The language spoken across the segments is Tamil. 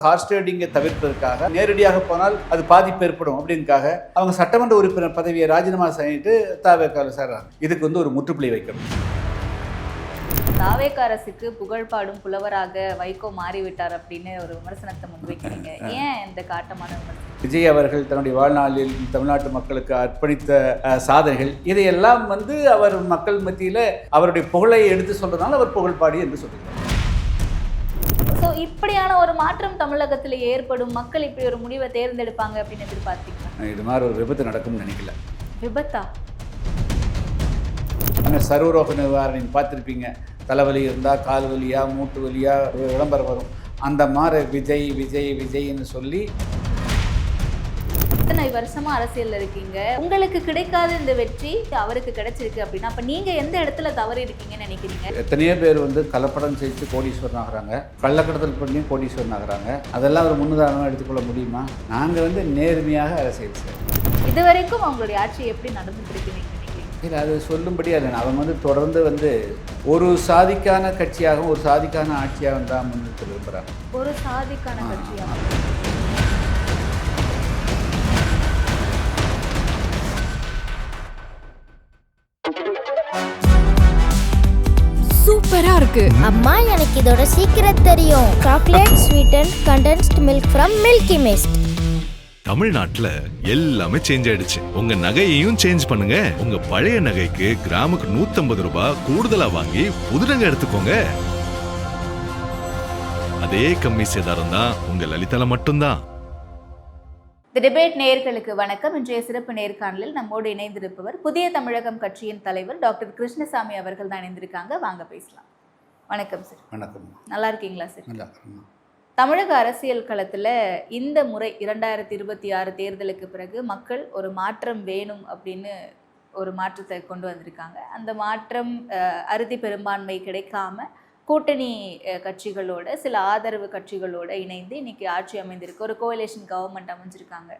ஹார்ஸ் ட்ரேடிங்கை தவிர்ப்பதற்காக நேரடியாக போனால் அது பாதிப்பு ஏற்படும் அப்படின்னுக்காக அவங்க சட்டமன்ற உறுப்பினர் பதவியை ராஜினாமா செய்யிட்டு தாவேக்கால சேர்றாங்க. இதுக்கு ஒரு முற்றுப்புள்ளி வைக்கணும். தாவேக அரசுக்கு புகழ்பாடும் புலவராக வைகோ மாறிவிட்டார் அப்படின்னு ஒரு விமர்சனத்தை முன்வைக்கிறீங்க. ஏன் இந்த காட்டமான விமர்சனம்? விஜய் அவர்கள் தன்னுடைய வாழ்நாளில் தமிழ்நாட்டு மக்களுக்கு அர்ப்பணித்த சாதனைகள் இதையெல்லாம் அவர் மக்கள் மத்தியில் அவருடைய புகழை எடுத்து சொல்றதுனால அவர் புகழ்பாடி என்று சொல்லுகிறார். ஸோ இப்படியான ஒரு மாற்றம் தமிழகத்தில் ஏற்படும், மக்கள் இப்படி ஒரு முடிவை தேர்ந்தெடுப்பாங்க அப்படின்னு எதிர்பார்த்தீங்களா? இது மாதிரி ஒரு விபத்து நடக்கும்னு நினைக்கல. விபத்தா? ஆனால் சர்வரோக நிவாரணம் பார்த்துருப்பீங்க. தலைவலி இருந்தால் கால் வலியா மூட்டு வலியா விளம்பரம் வரும். அந்த மாதிரி விஜய் விஜய் விஜய்ன்னு சொல்லி இத்தனை வருஷமா அரசியல் இருக்கீங்க, உங்களுக்கு கிடைக்காத இந்த வெற்றி அவருக்கு கிடைச்சிருக்கு அப்படின்னா அப்ப நீங்க எந்த இடத்துல தவறி இருக்கீங்கன்னு நினைக்கிறீங்க? எத்தனையோ பேர் கலப்படம் செய்து கோடீஸ்வரன் ஆகிறாங்க, கள்ளக்கடத்தல் பண்ணியும் கோடீஸ்வரன் ஆகிறாங்க. அதெல்லாம் ஒரு முன்னுதாரணமாக எடுத்துக்கொள்ள முடியுமா? நாங்கள் நேர்மையாக அரசியல் செய்வோம். இது வரைக்கும் அவங்களுடைய ஆட்சி எப்படி நடந்துட்டு இருக்கு? இல்லை, அது சொல்லும்படியா இல்லை. அவங்க தொடர்ந்து ஒரு சாதிக்கான கட்சியாகவும் ஒரு சாதிக்கான ஆட்சியாகவும் தான் முன்னிட்டு விரும்புகிறாங்க. ஒரு சாதிக்கான கட்சியாக சூப்பரா இருக்கு அம்மா, எனக்கு இதோட சீக்கிரம் தெரியும். Chocolate sweetened condensed milk from Milky Mist. தமிழ்நாட்டுல எல்லாமே சேஞ்ச் ஆயிடுச்சு. உங்க நகையையும் சேஞ்ச் பண்ணுங்க. உங்க பழைய நகைக்கு கிராமுக்கு 150 ரூபாய் கூடுதலா வாங்கி புது நகை எடுத்துக்கோங்க. அதே கம்மி சேதாரம் தான் உங்க லலிதால மட்டும்தான். தி டிபேட் நேயர்களுக்கு வணக்கம். இன்றைய சிறப்பு நேர்காணலில் நம்மோடு இணைந்திருப்பவர் புதிய தமிழகம் கட்சியின் தலைவர் டாக்டர் கிருஷ்ணசாமி அவர்கள் தான் இணைந்திருக்காங்க. வாங்க பேசலாம். வணக்கம் சார். வணக்கம். நல்லா இருக்கீங்களா சார்? நல்லா. தமிழக அரசியல் களத்தில் இந்த முறை 2026 தேர்தலுக்கு பிறகு மக்கள் ஒரு மாற்றம் வேணும் அப்படின்னு ஒரு மாற்றத்தை கொண்டு வந்திருக்காங்க. அந்த மாற்றம் அறுதி பெரும்பான்மை கிடைக்காம கூட்டணி கட்சிகளோட சில ஆதரவு கட்சிகளோட இணைந்து இன்னைக்கு ஆட்சி அமைந்திருக்கு. ஒரு கோலிஷன் கவர்மெண்ட் அமைஞ்சிருக்காங்க.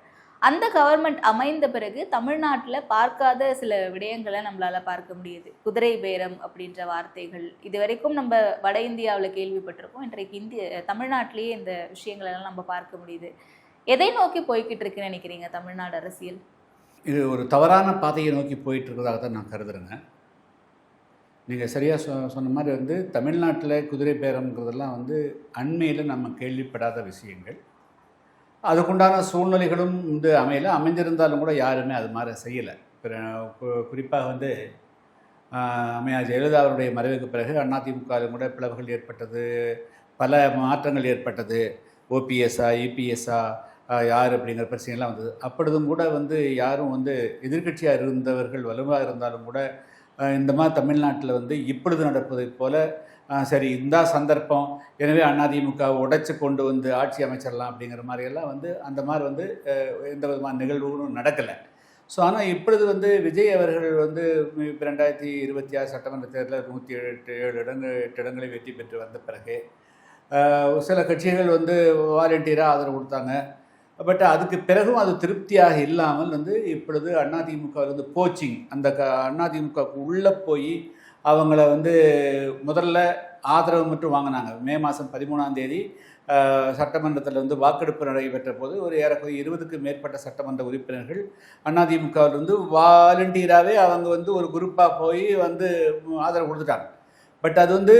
அந்த கவர்மெண்ட் அமைந்த பிறகு தமிழ்நாட்டில் பார்க்காத சில விடயங்களை நம்மளால் பார்க்க முடியுது. குதிரை பேரம் அப்படின்ற வார்த்தைகள் இது வரைக்கும் நம்ம வட இந்தியாவில் கேள்விப்பட்டிருக்கோம். இன்றைக்கு தமிழ்நாட்டிலேயே இந்த விஷயங்களெல்லாம் நம்ம பார்க்க முடியுது. எதை நோக்கி போய்கிட்டு இருக்குன்னு நினைக்கிறீங்க தமிழ்நாடு அரசியல்? இது ஒரு தவறான பாதையை நோக்கி போயிட்டு இருக்கிறதாக தான் நான் கருதுறேங்க. நீங்கள் சரியாக சொன்ன மாதிரி தமிழ்நாட்டில் குதிரை பேரம்ங்கிறதெல்லாம் அண்மையில் நம்ம கேள்விப்படாத விஷயங்கள். அதுக்குண்டான சூழ்நிலைகளும் அமைஞ்சிருந்தாலும் கூட யாருமே அது மாதிரி செய்யலை. குறிப்பாக அம்மையார் ஜெயலலிதா அவருடைய மறைவுக்கு பிறகு அதிமுகவிலும் கூட பிளவுகள் ஏற்பட்டது, பல மாற்றங்கள் ஏற்பட்டது. ஓபிஎஸ்ஸா இபிஎஸ்ஸா யார் அப்படிங்கிற பிரச்சனைலாம் வந்தது. அப்பொழுதும் கூட யாரும் எதிர்கட்சியாக இருந்தவர்கள் வலுவாக இருந்தாலும் கூட இந்த மாதிரி தமிழ்நாட்டில் இப்பொழுது நடப்பதை போல சரி இந்த சந்தர்ப்பம், எனவே அதிமுக உடைச்சு கொண்டு ஆட்சி அமைச்சிடலாம் அப்படிங்கிற மாதிரியெல்லாம் அந்த மாதிரி எந்த விதமான நிகழ்வுகளும் நடக்கலை. ஸோ ஆனால் இப்பொழுது விஜய் அவர்கள் 2026 சட்டமன்ற தேர்தலில் 107 இடங்களை வெற்றி பெற்று வந்த பிறகு சில கட்சிகள் வாலண்டியராக ஆதரவு கொடுத்தாங்க. பட் அதுக்கு பிறகும் அது திருப்தியாக இல்லாமல் இப்பொழுது அதிமுக போச்சிங் அந்த அதிமுகவுக்கு உள்ளே போய் அவங்கள முதல்ல ஆதரவு மட்டும் வாங்கினாங்க. மே மாதம் 13ஆம் தேதி சட்டமன்றத்தில் வாக்கெடுப்பு நடைபெற்ற போது ஒரு ஏறக்குறைய 20க்கும் மேற்பட்ட சட்டமன்ற உறுப்பினர்கள் அதிமுகவிலிருந்து வாலண்டியராகவே அவங்க ஒரு குரூப்பாக போய் ஆதரவு கொடுத்துட்டாங்க. பட் அது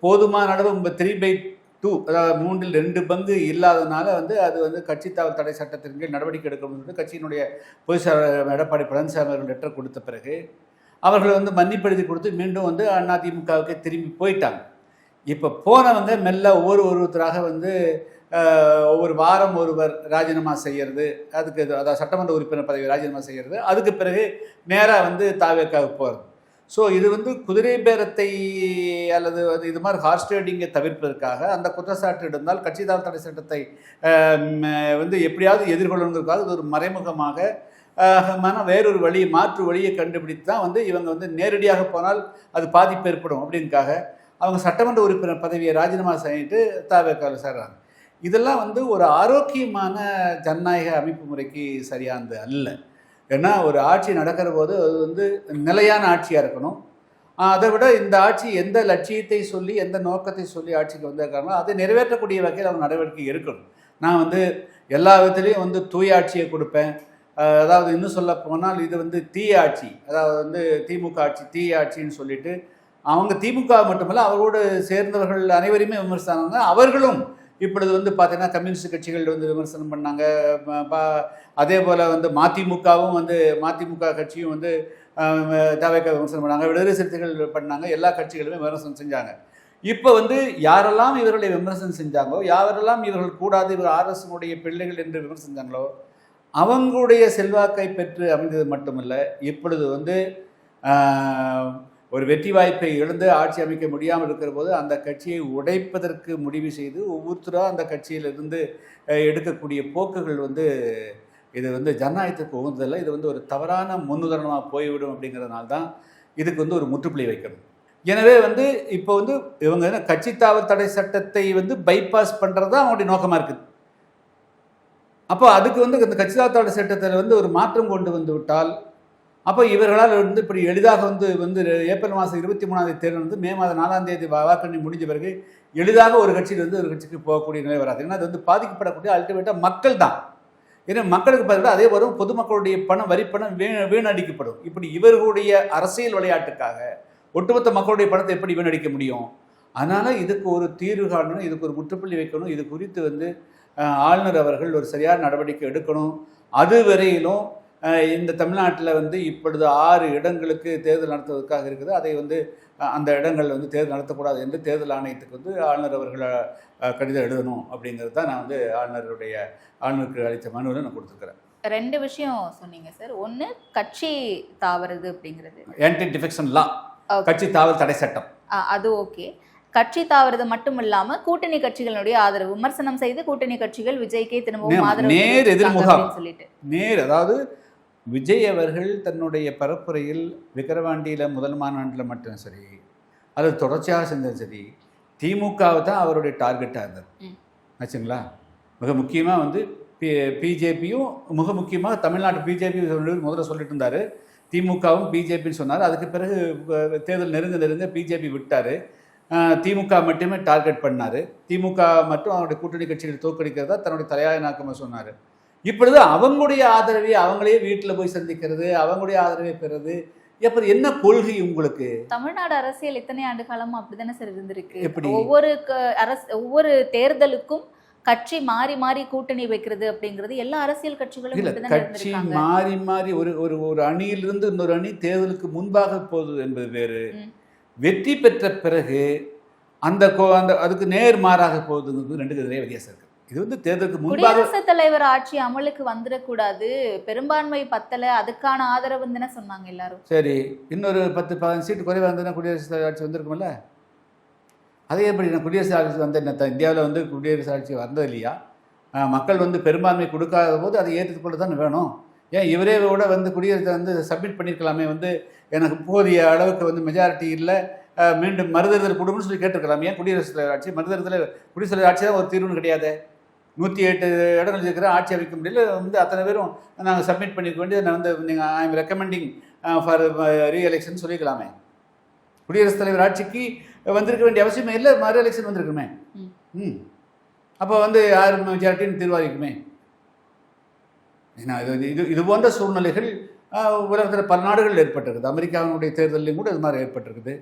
போதுமான அளவு 3/2, அதாவது 3/2 பங்கு இல்லாதனால அது கட்சி தாவல் தடை சட்டத்தின் கீழ் நடவடிக்கை எடுக்கணும்னு கட்சியினுடைய பொதுச் செயலாளர் எடப்பாடி பழனிசாமி அவர்கள் லெட்டர் கொடுத்த பிறகு அவர்கள் மன்னிப்பு எழுதி கொடுத்து மீண்டும் அதிமுகவுக்கு திரும்பி போயிட்டாங்க. இப்போ போனவங்க மெல்ல ஒவ்வொருத்தராக ஒவ்வொரு வாரம் ஒருவர் ராஜினாமா செய்கிறது, அதுக்கு அதாவது சட்டமன்ற உறுப்பினர் பதவி ராஜினாமா செய்கிறது, அதுக்கு பிறகு நேராக தாவேக்காவுக்கு போகிறது. ஸோ இது குதிரை பேரத்தை அல்லது இது மாதிரி ஹார்ஸ் ட்ரேடிங்கை தவிர்ப்பதற்காக அந்த குற்றச்சாட்டு இருந்தால் கட்சி தாவல் தடை சட்டத்தை எப்படியாவது எதிர்கொள்ளணுங்கிறதுக்காக இது ஒரு மறைமுகமாக வேறொரு மாற்று வழியை கண்டுபிடித்து தான் இவங்க நேரடியாக போனால் அது பாதிப்பு ஏற்படும் அப்படின்னுக்காக அவங்க சட்டமன்ற உறுப்பினர் பதவியை ராஜினாமா செய்யிட்டு தாவேக்கால சேர்றாங்க. இதெல்லாம் ஒரு ஆரோக்கியமான ஜனநாயக அமைப்பு முறைக்கு சரியானது அல்ல. ஏன்னா ஒரு ஆட்சி நடக்கிற போது அது நிலையான ஆட்சியாக இருக்கணும். அதை விட இந்த ஆட்சி எந்த லட்சியத்தை சொல்லி எந்த நோக்கத்தை சொல்லி ஆட்சிக்கு வந்திருக்காங்களோ அதை நிறைவேற்றக்கூடிய வகையில் அவங்க நடவடிக்கை எடுக்கணும். நான் வந்து எல்லா விதத்துலேயும் வந்து தூய ஆட்சியை கொடுப்பேன். அதாவது இன்னும் சொல்ல போனால் இது வந்து தீய ஆட்சி, அதாவது வந்து திமுக ஆட்சி தீய ஆட்சின்னு சொல்லிட்டு அவங்க திமுக மட்டுமல்ல அவரோடு சேர்ந்தவர்கள் அனைவரையுமே விமர்சனம். அவர்களும் இப்பொழுது வந்து பார்த்தீங்கன்னா கம்யூனிஸ்ட் கட்சிகள் வந்து விமர்சனம் பண்ணாங்க. அதே போல் வந்து மதிமுகவும் வந்து மதிமுக கட்சியும் வந்து தவிர்க்க விமர்சனம் பண்ணாங்க, விடுதலை சிறுத்தைகள் பண்ணாங்க, எல்லா கட்சிகளுமே விமர்சனம் செஞ்சாங்க. இப்போ வந்து யாரெல்லாம் இவர்களை விமர்சனம் செஞ்சாங்களோ, யாரெல்லாம் இவர்கள் கூடாது, இவர் ஆர்எஸ்னுடைய பிள்ளைகள் என்று விமர்சனம் செஞ்சாங்களோ, அவங்களுடைய செல்வாக்கை பெற்று அமைந்தது மட்டுமல்ல, இப்பொழுது வந்து ஒரு வெற்றி வாய்ப்பை இழந்து ஆட்சி அமைக்க முடியாமல் இருக்கிற போது அந்த கட்சியை உடைப்பதற்கு முடிவு செய்து ஒவ்வொருத்தராக அந்த கட்சியிலிருந்து எடுக்கக்கூடிய போக்குகள் வந்து இது வந்து ஜனநாயகத்துக்கு உகந்ததில்லை. இது வந்து ஒரு தவறான முன்னுதாரணமாக போய்விடும். அப்படிங்கிறதுனால தான் இதுக்கு வந்து ஒரு முற்றுப்புள்ளி வைக்கணும். எனவே வந்து இப்போ வந்து இவங்க கட்சி தாவல் தடை சட்டத்தை வந்து பைபாஸ் பண்ணுறது தான் அவங்களுடைய நோக்கமாக இருக்குது. அப்போ அதுக்கு வந்து இந்த கட்சி தாவல் தடை சட்டத்தில் வந்து ஒரு மாற்றம் கொண்டு வந்து விட்டால் அப்போ இவர்களால் வந்து இப்படி எளிதாக வந்து ஏப்ரல் மாதம் 23ஆம் தேர்தல் வந்து மே மாதம் 4ஆம் தேதி வாக்கெண்ணி முடிஞ்ச பிறகு எளிதாக ஒரு கட்சியிலிருந்து ஒரு கட்சிக்கு போகக்கூடிய நிலை வராது. ஏன்னா அது வந்து பாதிக்கப்படக்கூடிய அல்டிமேட்டாக மக்கள் தான். ஏன்னா மக்களுக்கு பதிலாக அதே வரும் பொதுமக்களுடைய பணம், வரி பணம் வீணடிக்கப்படும். இப்படி இவர்களுடைய அரசியல் விளையாட்டுக்காக ஒட்டுமொத்த மக்களுடைய பணத்தை எப்படி வீணடிக்க முடியும்? அதனால் இதுக்கு ஒரு தீர்வு காணணும், இதுக்கு ஒரு முற்றுப்புள்ளி வைக்கணும். இது குறித்து வந்து ஆளுநர் அவர்கள் ஒரு சரியான நடவடிக்கை எடுக்கணும். அதுவரையிலும் இந்த தமிழ்நாட்டில் வந்து இப்பொழுது 6 இடங்களுக்கு தேர்தல் நடத்துவதற்காக இருக்குது. அதை வந்து அந்த இடங்கள் வந்து தேர்தல் நடத்தக்கூடாது என்று தேர்தல் ஆணையத்துக்கு வந்து ஆளுநர் அவர்கள் கடிதம் எழுதணும் அப்படிங்கிறது தான் நான் வந்து ஆளுநருக்கு அளித்த மனுவில் நான் கொடுத்துருக்கிறேன். 2 விஷயம் சொன்னீங்க சார். ஒன்று கட்சி தாவறது அப்படிங்கிறது, ஆன்டி டிஃபெக்ஷன் லா, கட்சி தாவல் தடை சட்டம், அது ஓகே. கட்சி தாவறது மட்டும் இல்லாம கூட்டணி கட்சிகளுடைய ஆதரவு விமர்சனம் செய்து கூட்டணி கட்சிகள் விஜய்க்கே திரும்பவும் ஆதரவு நேர் எதிர்முகம் சொல்லிட்டு நேர், அதாவது விஜய் அவர்கள் தன்னுடைய பரப்புரையில் விக்கிரவாண்டியில் முதல் மாநாட்டில் மட்டும் சரி, அது தொடர்ச்சியாக செஞ்சது சரி, திமுகவை தான் அவருடைய டார்கெட்டாக இருந்தது ஆச்சுங்களா. மிக முக்கியமாக வந்து பிஜேபியும், மிக முக்கியமாக தமிழ்நாட்டு பிஜேபி முதல்ல சொல்லிட்டு இருந்தார், திமுகவும் பிஜேபின்னு சொன்னார். அதுக்கு பிறகு தேர்தல் நெருங்க பிஜேபி விட்டார், திமுக மட்டுமே டார்கெட் பண்ணார். திமுக மட்டும் அவருடைய கூட்டணி கட்சிகள் தோற்கடிக்கிறதா தன்னுடைய தலையாய நாக்கமாக சொன்னார். இப்பொழுது அவங்களுடைய ஆதரவை அவங்களே வீட்டில் போய் சந்திக்கிறது, அவங்களுடைய ஆதரவை பெறுறது, அப்புறம் என்ன கொள்கை உங்களுக்கு? தமிழ்நாடு அரசியல் இத்தனை ஆண்டு காலமும் அப்படித்தானே சார் இருந்திருக்கு. எப்படி ஒவ்வொரு தேர்தலுக்கும் கட்சி மாறி மாறி கூட்டணி வைக்கிறது அப்படிங்கிறது எல்லா அரசியல் கட்சிகளும் இல்லை. கட்சி மாறி மாறி ஒரு அணியிலிருந்து இன்னொரு அணி தேர்தலுக்கு முன்பாக போகுது என்பது வேறு, வெற்றி பெற்ற பிறகு அந்த அதுக்கு நேர் மாறாக போகுதுங்கிறது 2க்கு நிறைய வித்தியாசம் இருக்குது. இது வந்து தேர்தலுக்கு முன்பாக குடியரசுத் தலைவர் ஆட்சி அமலுக்கு வந்துடக்கூடாது, பெரும்பான்மை பத்தல, அதுக்கான ஆதரவு தானே சொன்னாங்க எல்லாரும். சரி, இன்னொரு 10-15 சீட்டு குறைவாக இருந்ததுன்னா குடியரசுத் ஆட்சி வந்திருக்கும்ல. அதே எப்படி நான் குடியரசு ஆட்சி வந்து என்ன இந்தியாவில் வந்து குடியரசு ஆட்சி வந்தது இல்லையா? மக்கள் வந்து பெரும்பான்மை கொடுக்காத போது அதை ஏற்றுக்கொள்ள தானே வேணும். ஏன் இவரே கூட வந்து குடியரசை வந்து சப்மிட் பண்ணியிருக்கலாமே, வந்து எனக்கு போதிய அளவுக்கு வந்து மெஜாரிட்டி இல்லை, மீண்டும் மறுதேர்தல் கொடுன்னு சொல்லி கேட்டிருக்கலாம். ஏன் குடியரசுத் தலைவர் ஆட்சி, மறுதேர்தலில் குடியரசுத் தலைவர் ஆட்சி தான் ஒரு தீர்வுன்னு கிடையாது. 108 இடங்கள் இருக்கிற ஆட்சி அமைக்க முடியல, வந்து அத்தனை பேரும் நாங்கள் சப்மிட் பண்ணிக்க வேண்டியது, நான் வந்து நீங்கள் I am recommending for reelection சொல்லிக்கலாமே. குடியரசுத் தலைவர் ஆட்சிக்கு வந்திருக்க வேண்டிய அவசியமே இல்லை, மறு எலெக்ஷன் வந்திருக்குமே. அப்போ வந்து யார் மெஜாரிட்டின்னு தீர்வாகிக்குமே. ஏன்னா இது போன்ற சூழ்நிலைகள் உலகத்தில் பல நாடுகளில் ஏற்பட்டிருக்குது. அமெரிக்காவினுடைய தேர்தலையும் கூட இது மாதிரி ஏற்பட்டிருக்குது,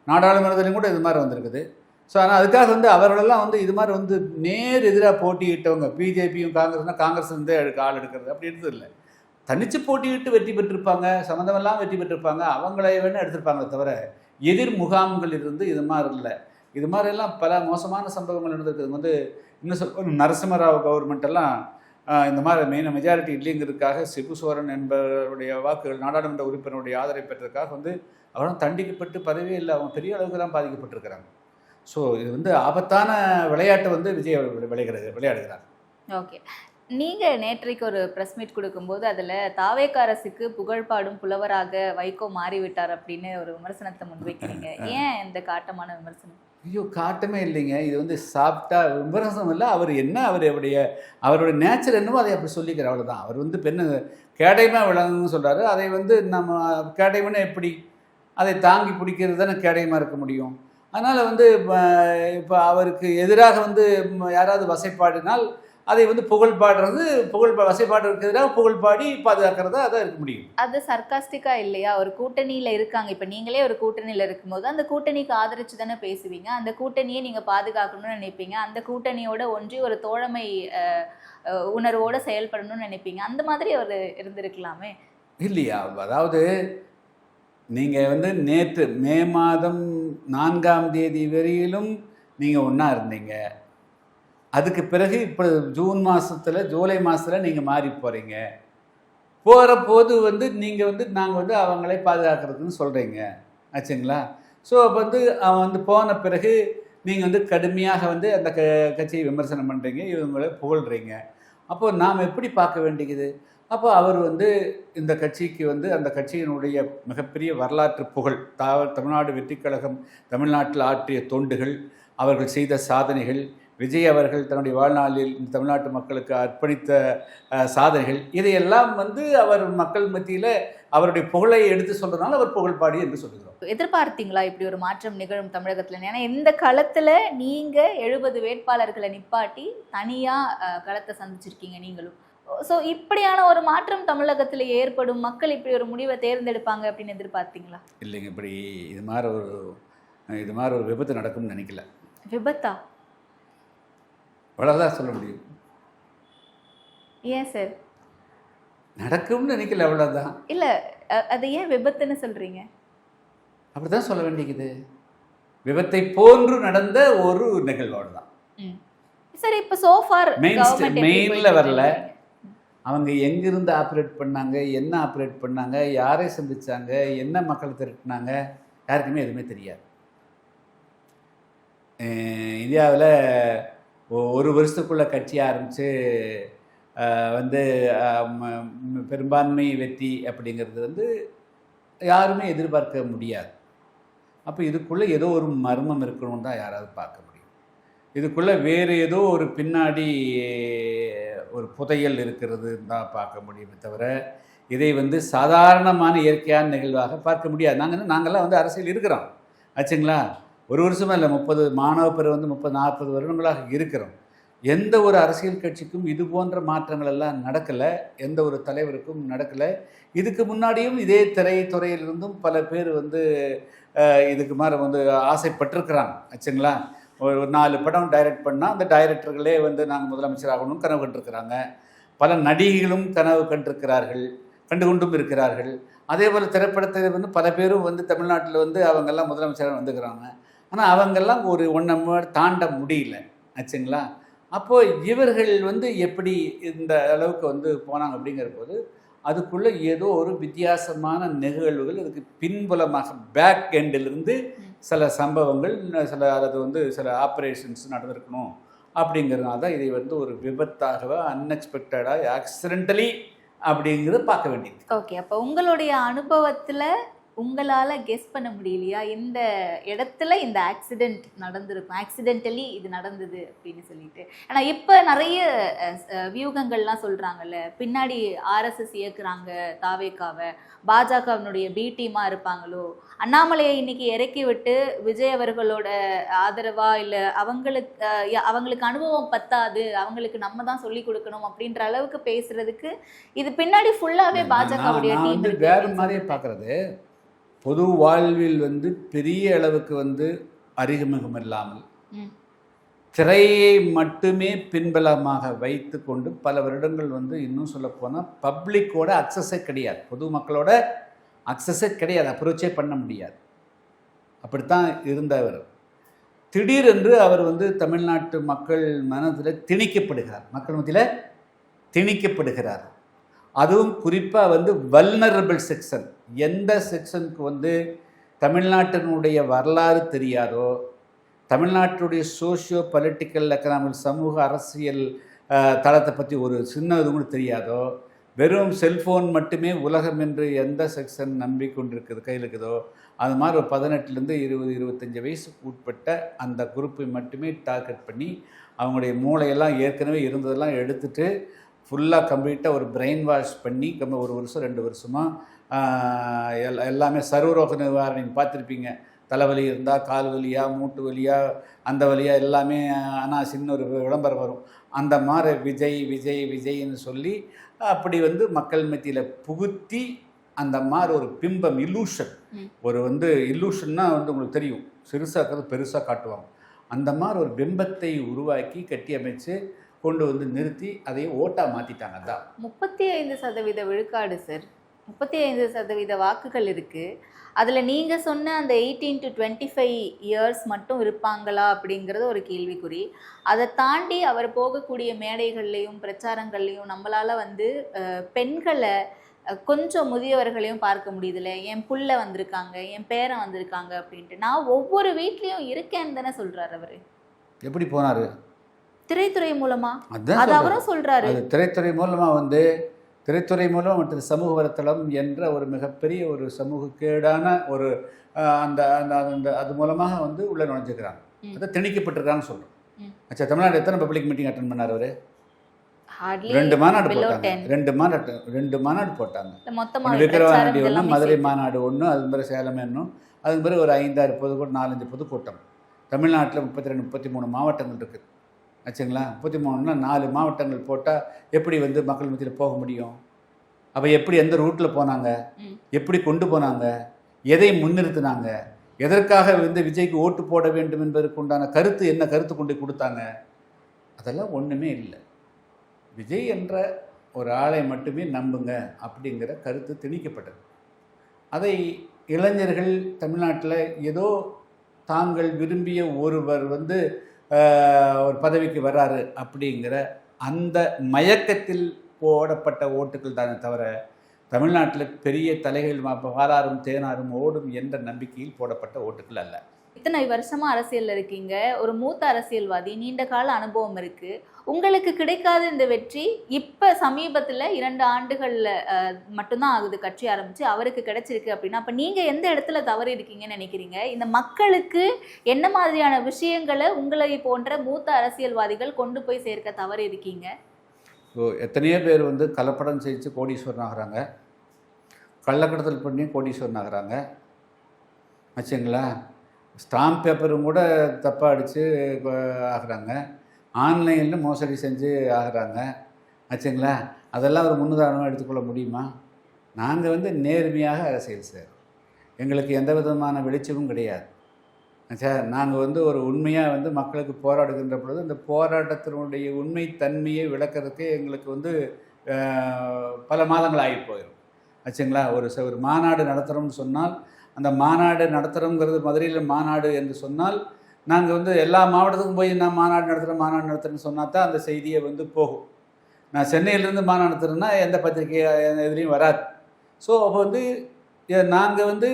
நாடாளுமன்றத்திலையும் கூட இது மாதிரி வந்திருக்குது. ஸோ ஆனால் அதுக்காக வந்து அவர்களெல்லாம் வந்து இது மாதிரி வந்து நேர் எதிராக போட்டியிட்டவங்க, பிஜேபியும் காங்கிரஸ்னால் காங்கிரஸ் வந்து ஆள் எடுக்கிறது அப்படி இருந்தது இல்லை. தனித்து போட்டியிட்டு வெற்றி பெற்றிருப்பாங்க, சம்மந்தமெல்லாம் வெற்றி பெற்றிருப்பாங்க, அவங்களே வேணால் எடுத்திருப்பாங்களே தவிர எதிர் முகாம்கள் இருந்து இது மாதிரி இல்லை. இது மாதிரிலாம் பல மோசமான சம்பவங்கள் நடந்திருக்குது. வந்து இன்னும் சொல்ல நரசிம்மராவ் கவர்மெண்ட்டெல்லாம் இந்த மாதிரி மெஜாரிட்டி இல்லைங்கிறதுக்காக சிபு சோரன் என்பவருடைய வாக்குகள், நாடாளுமன்ற உறுப்பினருடைய ஆதரவை பெற்றதுக்காக வந்து அவரும் தண்டிக்கப்பட்டு பதவியே இல்லை, அவங்க பெரிய அளவுக்கு தான் பாதிக்கப்பட்டிருக்கிறாங்க. ஸோ இது வந்து ஆபத்தான விளையாட்டு வந்து விஜய் விளையாடுகிறார். ஓகே, நீங்கள் நேற்றைக்கு ஒரு ப்ரெஸ் மீட் கொடுக்கும்போது அதில் தாவேக அரசுக்கு புகழ்பாடும் புலவராக வைகோ மாறிவிட்டார் அப்படின்னு ஒரு விமர்சனத்தை முன்வைக்கிறீங்க. ஏன் இந்த காட்டமான விமர்சனம்? ஐயோ, காட்டமே இல்லைங்க. இது வந்து சாப்பிட்டா விமர்சனம் இல்லை. அவர் என்ன, அவருடைய நேச்சர் என்னமோ அதை அப்படி சொல்லிக்கிறார், அவ்வளோதான். அவர் வந்து பெண்ணு கேடயமாக விளங்குன்னு சொல்கிறாரு. அதை வந்து நம்ம கேடயம்னா எப்படி, அதை தாங்கி பிடிக்கிறது தானே கேடயமாக இருக்க முடியும். அதனால் வந்து இப்போ அவருக்கு எதிராக வந்து யாராவது வசைப்பாடினால் அதை வந்து புகழ் பாடுறது, வசைப்பாடுறதுக்கு எதிராக புகழ் பாடி பாதுகாக்கிறதா அதான் இருக்க முடியும். அது சர்க்காஸ்டிக்கா இல்லையா? ஒரு கூட்டணியில இருக்காங்க, இப்போ நீங்களே ஒரு கூட்டணியில இருக்கும்போது அந்த கூட்டணிக்கு ஆதரிச்சு தானே பேசுவீங்க, அந்த கூட்டணியை நீங்க பாதுகாக்கணும்னு நினைப்பீங்க, அந்த கூட்டணியோட ஒன்றி ஒரு தோழமை உணர்வோட செயல்படணும்னு நினைப்பீங்க. அந்த மாதிரி அவர் இருந்திருக்கலாமே இல்லையா? அதாவது நீங்கள் வந்து நேற்று மே மாதம் 4ஆம் தேதி வரையிலும் நீங்கள் ஒன்றா இருந்தீங்க. அதுக்கு பிறகு இப்போ ஜூன் மாதத்தில் ஜூலை மாதத்தில் நீங்கள் மாறி போகிறீங்க. போகிற போது வந்து நீங்கள் வந்து நாங்கள் வந்து அவங்களே பாதுகாக்கிறதுன்னு சொல்கிறீங்க ஆச்சுங்களா? ஸோ அப்போ வந்து அவன் வந்து போன பிறகு நீங்கள் வந்து கடுமையாக வந்து அந்த கட்சியை விமர்சனம் பண்ணுறீங்க, இவங்களை புகழ்கிறீங்க. அப்போது நாம் எப்படி பார்க்க வேண்டியது? அப்போ அவர் வந்து இந்த கட்சிக்கு வந்து அந்த கட்சியினுடைய மிகப்பெரிய வரலாற்று புகழ், தமிழ்நாடு வெற்றிக் கழகம் தமிழ்நாட்டில் ஆற்றிய தொண்டுகள், அவர்கள் செய்த சாதனைகள், விஜய் அவர்கள் தன்னுடைய வாழ்நாளில் இந்த தமிழ்நாட்டு மக்களுக்கு அர்ப்பணித்த சாதனைகள், இதையெல்லாம் வந்து அவர் மக்கள் மத்தியில் அவருடைய புகழை எடுத்து சொல்றதுனால அவர் புகழ்பாடி என்று சொல்லுகிறோம். எதிர்பார்த்தீங்களா இப்படி ஒரு மாற்றம் நிகழும் தமிழகத்தில்? ஏன்னா இந்த களத்தில் நீங்கள் 70 வேட்பாளர்களை நிப்பாட்டி தனியாக களத்தை சந்திச்சிருக்கீங்க நீங்களும். ஸோ இப்படியான ஒரு மாற்றம் தமிழகத்தில் ஏற்படும், மக்கள் இப்படி ஒரு முடிவை தேர்ந்தெடுப்பாங்க அப்படின்னு எதிர்பார்த்தீங்களா? இல்லைங்க, இப்படி இது மாதிரி ஒரு விபத்து நடக்கும்னு நினைக்கல. விபத்தா? அவ்வளோதான் சொல்ல முடியும். ஏன் சார் நடக்கும்னு நினைக்கல, அவ்வளோதான். இல்லை, அது ஏன் விபத்துன்னு சொல்கிறீங்க? அப்படி தான் சொல்ல வேண்டியது. விபத்தை போன்று நடந்த ஒரு நிகழ்வோடு தான். சரி, இப்போ சோஃபார் மெயினில் வரல. அவங்க எங்கிருந்து ஆப்ரேட் பண்ணாங்க, என்ன ஆப்ரேட் பண்ணாங்க, யாரை சந்திச்சாங்க, என்ன மக்கள் திரட்டினாங்க, யாருக்குமே எதுவுமே தெரியாது. இந்தியாவில் ஒரு வருஷத்துக்குள்ளே கட்சி ஆரம்பித்து வந்து பெரும்பான்மை வெற்றி அப்படிங்கிறது வந்து யாருமே எதிர்பார்க்க முடியாது. அப்போ இதுக்குள்ளே ஏதோ ஒரு மர்மம் இருக்கணும்னு தான் யாராவது பார்க்க முடியும். இதுக்குள்ளே வேறு ஏதோ ஒரு பின்னாடி ஒரு புதையல் இருக்கிறது தான் பார்க்க முடியுமே தவிர இதை வந்து சாதாரணமான இயற்கையான நிகழ்வாக பார்க்க முடியாது. நாங்கள்லாம் வந்து அரசியல் இருக்கிறோம் ஆச்சுங்களா? ஒரு வருஷமாக இல்லை, 30 மாணவ பிறகு வந்து 30-40 வருடங்களாக இருக்கிறோம். எந்த ஒரு அரசியல் கட்சிக்கும் இது போன்ற மாற்றங்கள் எல்லாம் நடக்கலை, எந்த ஒரு தலைவருக்கும் நடக்கலை. இதுக்கு முன்னாடியும் இதே திரைத்துறையிலிருந்தும் பல பேர் வந்து இதுக்கு மாதிரி வந்து ஆசைப்பட்டிருக்கிறாங்க ஆச்சுங்களா? ஒரு 4 படம் டைரக்ட் பண்ணால் அந்த டைரக்டர்களே வந்து நாங்கள் முதலமைச்சர் ஆகணும்னு கனவு கண்டிருக்கிறாங்க. பல நடிகைகளும் கனவு கண்டு கொண்டும் இருக்கிறார்கள். அதே போல் திரைப்படத்தில் வந்து பல பேரும் வந்து தமிழ்நாட்டில் வந்து அவங்கெல்லாம் முதலமைச்சராக வந்துக்கிறாங்க. ஆனால் அவங்கெல்லாம் ஒரு 1 hour தாண்ட முடியல ஆச்சுங்களா? அப்போது இவர்கள் வந்து எப்படி இந்த அளவுக்கு வந்து போனாங்க அப்படிங்கிற போது அதுக்குள்ளே ஏதோ ஒரு வித்தியாசமான நிகழ்வுகள், அதுக்கு பின்புலமாக பேக் எண்டிலிருந்து சில சம்பவங்கள், சில ஆப்ரேஷன்ஸ் நடந்திருக்கணும். அப்படிங்கிறதுனால தான் இதை வந்து ஒரு விபத்தாகவோ அன்எக்ஸ்பெக்டடாக ஆக்சிடென்டலி அப்படிங்கிறத பார்க்க வேண்டியது. ஓகே, அப்போ உங்களுடைய அனுபவத்தில் உங்களால் கெஸ் பண்ண முடியலையா இந்த இடத்துல இந்த ஆக்சிடெண்ட் நடந்திருக்கும், ஆக்சிடென்டலி இது நடந்தது அப்படின்னு சொல்லிட்டு? ஆனால் இப்போ நிறைய வியூகங்கள்லாம் சொல்கிறாங்கல்ல, பின்னாடி ஆர்எஸ்எஸ் இயக்குறாங்க தாவேக்காவை, பாஜகவினுடைய பி டீமாக இருப்பாங்களோ, அண்ணாமலையை இன்னைக்கு இறக்கி விட்டு விஜய் அவர்களோட ஆதரவா இல்லை அவங்களுக்கு அனுபவம் பத்தாது, அவங்களுக்கு நம்ம தான் சொல்லி கொடுக்கணும் அப்படின்ற அளவுக்கு பேசுறதுக்கு இது பின்னாடி ஃபுல்லாகவே பாஜகவுடைய டீம் வேறு மாதிரியே பார்க்குறது. பொது வாழ்வில் வந்து பெரிய அளவுக்கு வந்து அறிமுகம் இல்லாமல் திரையை மட்டுமே பின்பலமாக வைத்து கொண்டு பல வருடங்கள் வந்து இன்னும் சொல்லப்போனால் பப்ளிக்கோட அக்சஸே கிடையாது, பொதுமக்களோட அக்சஸே கிடையாது, அப்ரோச்சே பண்ண முடியாது. அப்படித்தான் இருந்தவர். திடீரென்று அவர் வந்து தமிழ்நாட்டு மக்கள் மனதில் திணிக்கப்படுகிறார், மக்கள் மத்தியில் திணிக்கப்படுகிறார். அதுவும் குறிப்பாக வந்து வல்னரபிள் செக்ஷன், எந்த செக்ஷனுக்கு வந்து தமிழ்நாட்டினுடைய வரலாறு தெரியாதோ, தமிழ்நாட்டுடைய சோஷியோ பொலிட்டிக்கல் எக்கனாமிக் சமூக அரசியல் தளத்தை பற்றி ஒரு சின்ன இது கூட தெரியாதோ, வெறும் செல்ஃபோன் மட்டுமே உலகம் என்று எந்த செக்ஷன் நம்பிக்கொண்டிருக்குது கையில் இருக்குதோ, அது மாதிரி ஒரு 18லேருந்து 20-25 வயசுக்கு உட்பட்ட அந்த குரூப்பை மட்டுமே டார்கெட் பண்ணி அவங்களுடைய மூளையெல்லாம் ஏற்கனவே இருந்ததெல்லாம் எடுத்துகிட்டு ஃபுல்லாக கம்ப்ளீட்டாக ஒரு பிரெயின் வாஷ் பண்ணி 1 வருஷம் 2 வருஷமாக எல்லாமே சர்வரோக நிவாரணம் பார்த்துருப்பீங்க. தலைவலி இருந்தால் கால் வலியா, மூட்டு வலியா, அந்த வலியா எல்லாமே அனாசின்னு ஒரு விளம்பரம் வரும். அந்த மாதிரி விஜய் விஜய் விஜய்ன்னு சொல்லி அப்படி வந்து மக்கள் மத்தியில் புகுத்தி அந்த மாதிரி ஒரு பிம்பம் இல்லூஷன், ஒரு வந்து இல்லூஷன்னா வந்து உங்களுக்கு தெரியும், சிறுசாக்கிறது பெருசாக காட்டுவாங்க. அந்த மாதிரி ஒரு பிம்பத்தை உருவாக்கி கட்டி அமைச்சு கொண்டு வந்து நிறுத்தி அதை ஓட்டாக மாற்றிட்டாங்க. அதான் 35% விழுக்காடு சார், 35% வாக்குகள் இருக்குது. அதில் நீங்கள் சொன்ன அந்த 18 to 25 இயர்ஸ் மட்டும் இருப்பாங்களா அப்படிங்கிறது ஒரு கேள்விக்குறி. அதை தாண்டி அவர் போகக்கூடிய மேடைகள்லையும் பிரச்சாரங்கள்லையும் நம்மளால் வந்து பெண்களை கொஞ்சம் முதியவர்களையும் பார்க்க முடியுதுல்ல. என் புள்ள வந்திருக்காங்க, என் பேரன் வந்திருக்காங்க அப்படின்ட்டு. நான் ஒவ்வொரு வீட்லேயும் இருக்கேன்னு தானே சொல்கிறார் அவர். எப்படி போனார்? திரைத்துறை மூலமா. அதான் அது அவரும் சொல்கிறாரு. அது திரைத்துறை மூலமாக வந்து திரைத்துறை மூலம் மற்றும் சமூக வலைத்தளம் என்ற ஒரு மிகப்பெரிய ஒரு சமூக கேடான ஒரு அந்த அந்த அந்த அது மூலமாக வந்து உள்ளே நுழைஞ்சிக்கிறாங்க. அதை திணிக்கப்பட்டிருக்கான்னு சொல்கிறோம். அச்சா, தமிழ்நாடு எத்தனை பப்ளிக் மீட்டிங் அட்டன் பண்ணார் அவர்? 2 மாநாடு போட்டாங்க. 2 மாநாடு போட்டாங்க. விக்கிரவாண்டி ஒன்று, மதுரை மாநாடு ஒன்று, அது மாதிரி சேலம் ஒன்றும், அது மாதிரி ஒரு 5-6 பொதுக்கூட்டம், 4-5 பொதுக்கூட்டம். தமிழ்நாட்டில் 32-33 மாவட்டங்கள் இருக்குது ஆச்சுங்களா. 33னா 4 மாவட்டங்கள் போட்டால் எப்படி வந்து மக்கள் மத்தியில் போக முடியும்? அப்போ எப்படி எந்த ரூட்டில் போனாங்க, எப்படி கொண்டு போனாங்க, எதை முன்னிறுத்தினாங்க, எதற்காக வந்து விஜய்க்கு ஓட்டு போட வேண்டும் என்பதற்கு உண்டான கருத்து என்ன கருத்து கொண்டு கொடுத்தாங்க? அதெல்லாம் ஒன்றுமே இல்லை. விஜய் என்ற ஒரு ஆளை மட்டுமே நம்புங்க அப்படிங்கிற கருத்து திணிக்கப்பட்டது. அதை இளைஞர்கள் தமிழ்நாட்டில் ஏதோ தாங்கள் விரும்பிய ஒருவர் வந்து ஒரு பதவிக்கு வர்றாரு அப்படிங்கிற அந்த மயக்கத்தில் போடப்பட்ட ஓட்டுக்கள் தானே தவிர தமிழ்நாட்டில் பெரிய தலைகள் பாலாரும் தேனாரும் ஓடும் என்ற நம்பிக்கையில் போடப்பட்ட ஓட்டுக்கள் அல்ல. இத்தனை வருஷமா அரசியல்ல இருக்கீங்க, ஒரு மூத்த அரசியல்வாதி, நீண்ட கால அனுபவம் இருக்கு. உங்களுக்கு கிடைக்காத இந்த வெற்றி இப்ப சமீபத்துல 2 ஆண்டுகள்ல மட்டும்தான் ஆகுது கட்சி ஆரம்பிச்சு, அவருக்கு கிடைச்சிருக்கு அப்படின்னா அப்ப நீங்க எந்த இடத்துல தவறி இருக்கீங்கன்னு நினைக்கிறீங்க? இந்த மக்களுக்கு என்ன மாதிரியான விஷயங்களை உங்களை போன்ற மூத்த அரசியல்வாதிகள் கொண்டு போய் சேர்க்க தவறி இருக்கீங்க? எத்தனையோ பேர் வந்து கலப்படம் செய்து கோடீஸ்வரன் ஆகிறாங்க, கள்ளக்கடத்தல் பண்ணி கோடீஸ்வரன் ஆகிறாங்க ஆச்சுங்களா. ஸ்டாம்ப் பேப்பரும் கூட தப்பாக அடித்து ஆகிறாங்க, ஆன்லைனில் மோசடி செஞ்சு ஆகிறாங்க ஆச்சுங்களா. அதெல்லாம் ஒரு முன்னுதாரணமாக எடுத்துக்கொள்ள முடியுமா? நாங்கள் வந்து நேர்மையாக அரசியல் சார், எங்களுக்கு எந்த விதமான வெளிச்சமும் கிடையாது ஆச்சா. நாங்கள் வந்து ஒரு உண்மையாக வந்து மக்களுக்கு போராடுகின்ற பொழுது அந்த போராட்டத்தினுடைய உண்மை தன்மையை விளக்கிறதுக்கு எங்களுக்கு வந்து பல மாதங்கள் ஆகி போயிடும் ஆச்சுங்களா. ஒரு மாநாடு நடத்துகிறோம்னு சொன்னால், அந்த மாநாடு நடத்துகிறோங்கிறது மதுரையில் மாநாடு என்று சொன்னால் நாங்கள் வந்து எல்லா மாவட்டத்துக்கும் போய் நான் மாநாடு நடத்துகிறேன்னு சொன்னால் தான் அந்த செய்தியை வந்து போகும். நான் சென்னையிலேருந்து மாநாடு நடத்துகிறேன்னா எந்த பத்திரிகை எதுலேயும் வராது. ஸோ அப்போ வந்து நாங்கள் வந்து